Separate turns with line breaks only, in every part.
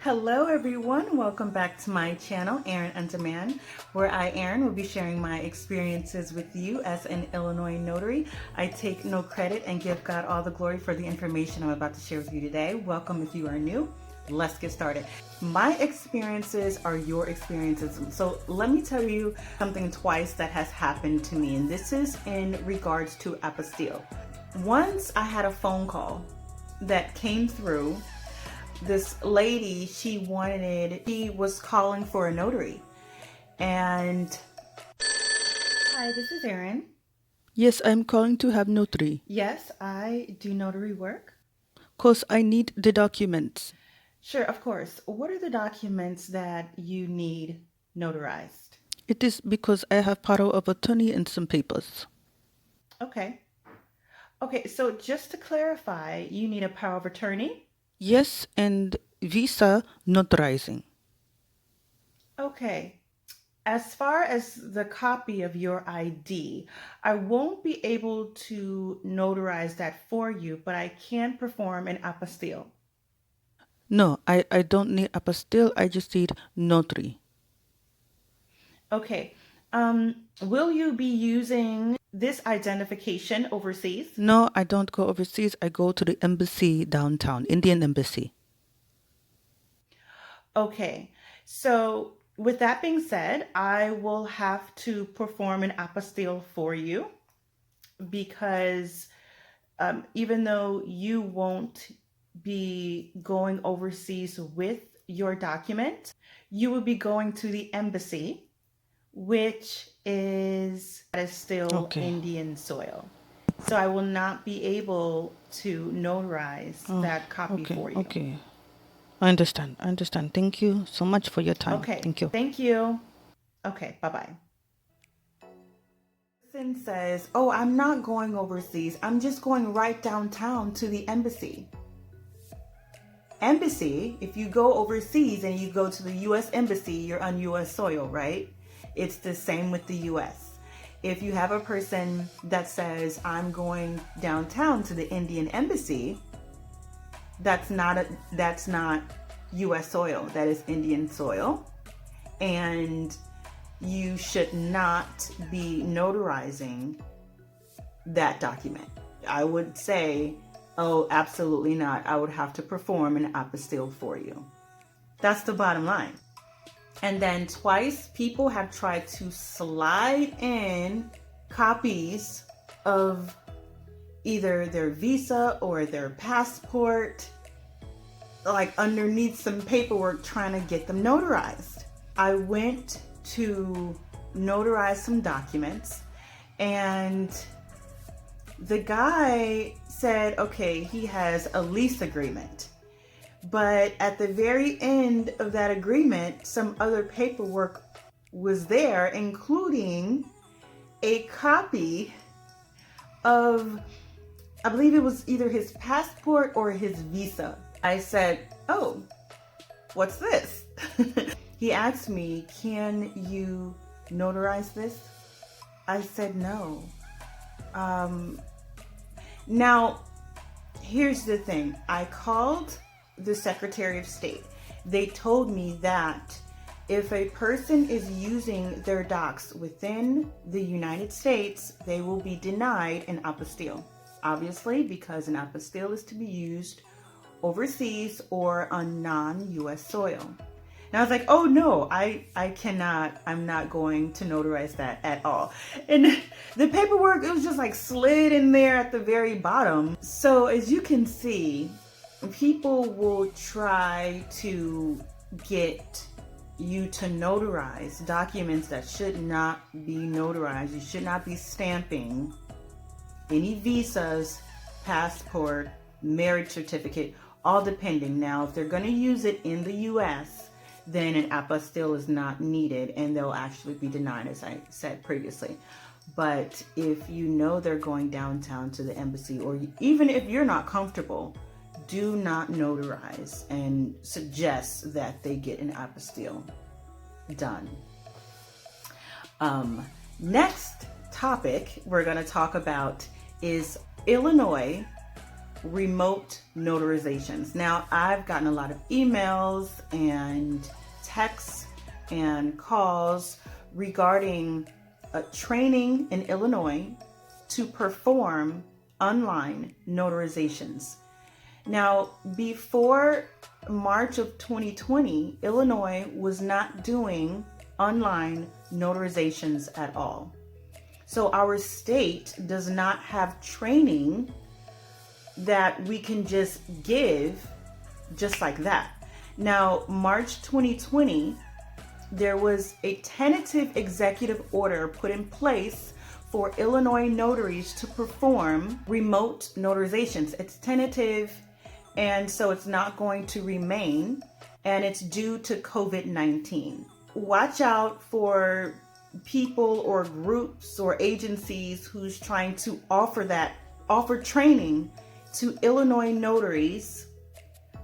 Hello everyone, welcome back to my channel, OnD-mand, where I, Erin, will be sharing my experiences with you as an Illinois notary. I take no credit and give God all the glory for the information I'm about to share with you today. Welcome if you are new. Let's get started. My experiences are your experiences. So let me tell you something twice that has happened to me, and this is in regards to Apostille. Once I had a phone call that came through. This lady, she was calling for a notary. And hi, this is Erin.
Yes, I'm calling to have notary.
Yes, I do notary work.
'Cause I need the documents.
Sure, of course. What are the documents that you need notarized?
It is because I have power of attorney and some papers.
Okay. Okay, so just to clarify, you need a power of attorney?
Yes, and visa notarizing.
Okay. As far as the copy of your ID, I won't be able to notarize that for you, but I can perform an apostille.
No, I don't need apostille, I just need notary.
Okay. Will you be using this identification overseas?
No, I don't go overseas, I go to the embassy downtown, Indian embassy.
Okay. So with that being said, I will have to perform an apostille for you because even though you won't be going overseas with your document, you will be going to the embassy, which is still Indian soil. So I will not be able to notarize that copy for you.
Okay. I understand. Thank you so much for your time.
Okay.
Thank you.
Thank you. Okay. Bye-bye. Person says, oh, I'm not going overseas. I'm just going right downtown to the embassy. Embassy, if you go overseas and you go to the U.S. embassy, you're on U.S. soil, right? It's the same with the U.S. If you have a person that says, I'm going downtown to the Indian embassy, that's not U.S. soil. That is Indian soil. And you should not be notarizing that document. I would say, oh, absolutely not. I would have to perform an apostille for you. That's the bottom line. And then twice, people have tried to slide in copies of either their visa or their passport, like underneath some paperwork, trying to get them notarized. I went to notarize some documents, and the guy said, okay, he has a lease agreement. But at the very end of that agreement, some other paperwork was there, including a copy of, I believe it was either his passport or his visa. I said, oh, what's this? He asked me, can you notarize this? I said no. Now, here's the thing. I called the Secretary of State. They told me that if a person is using their docs within the United States, they will be denied an apostille. Obviously, because an apostille is to be used overseas or on non-US soil. And I was like, oh no, I cannot, I'm not going to notarize that at all. And the paperwork, it was just like slid in there at the very bottom. So as you can see, people will try to get you to notarize documents that should not be notarized. You should not be stamping any visas, passport, marriage certificate, all depending. Now, if they're going to use it in the U.S., then an apostille is not needed and they'll actually be denied, as I said previously. But if you know they're going downtown to the embassy, or even if you're not comfortable, do not notarize and suggest that they get an apostille done. Next topic we're going to talk about is Illinois remote notarizations. Now, I've gotten a lot of emails and texts and calls regarding training in Illinois to perform online notarizations. Now, before March of 2020, Illinois was not doing online notarizations at all. So our state does not have training that we can just give just like that. Now, March 2020, there was a tentative executive order put in place for Illinois notaries to perform remote notarizations. It's tentative, and so it's not going to remain, and it's due to COVID-19. Watch out for people or groups or agencies who's trying to offer training to Illinois notaries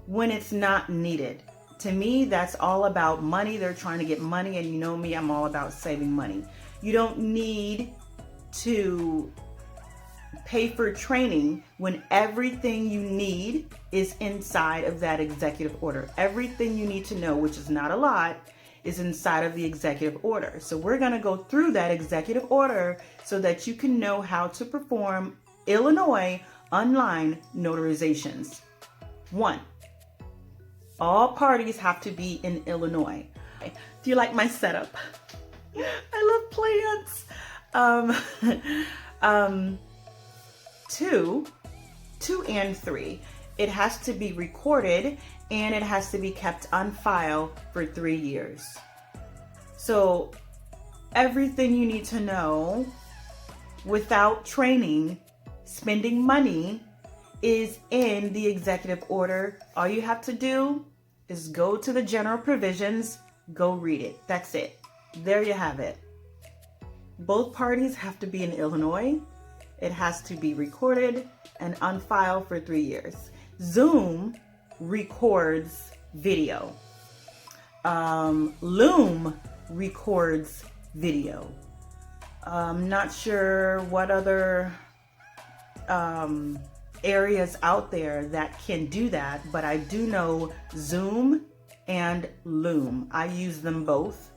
when it's not needed. To me, that's all about money. They're trying to get money, and you know me, I'm all about saving money. You don't need to pay for training when everything you need is inside of that executive order. Everything you need to know, which is not a lot, is inside of the executive order. So we're going to go through that executive order so that you can know how to perform Illinois online notarizations. 1, all parties have to be in Illinois. Do you like my setup? I love plants. 2 and 3, it has to be recorded and it has to be kept on file for 3 years. So everything you need to know without training, spending money, is in the executive order. All you have to do is go to the general provisions, go read it. That's it. There you have it. Both parties have to be in Illinois. It has to be recorded and on file for 3 years. Zoom records video. Loom records video. I'm not sure what other areas out there that can do that, but I do know Zoom and Loom. I use them both.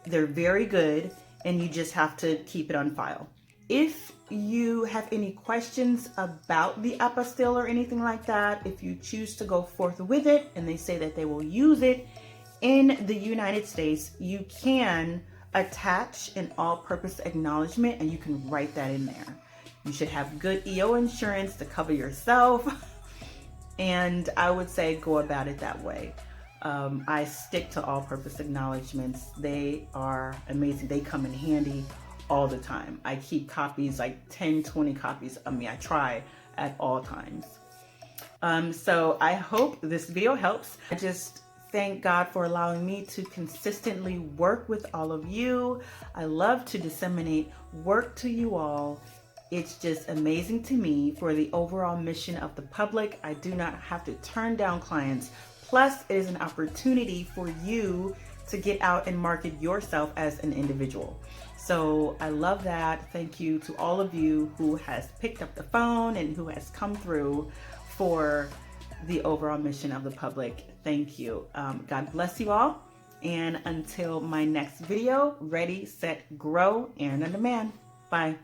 They're very good, and you just have to keep it on file. If you have any questions about the Apostille or anything like that, if you choose to go forth with it and they say that they will use it in the United States, you can attach an all-purpose acknowledgement and you can write that in there. You should have good EO insurance to cover yourself, and I would say go about it that way. I stick to all-purpose acknowledgements. They are amazing. They come in handy all the time. I keep copies, like 10, 20 copies of me. I try at all times. So I hope this video helps. I just thank God for allowing me to consistently work with all of you. I love to disseminate work to you all. It's just amazing to me for the overall mission of the public. I do not have to turn down clients. Plus, it is an opportunity for you to get out and market yourself as an individual. So I love that. Thank you to all of you who has picked up the phone and who has come through for the overall mission of the public. Thank you. God bless you all. And until my next video, ready, set, grow, and on demand. Bye.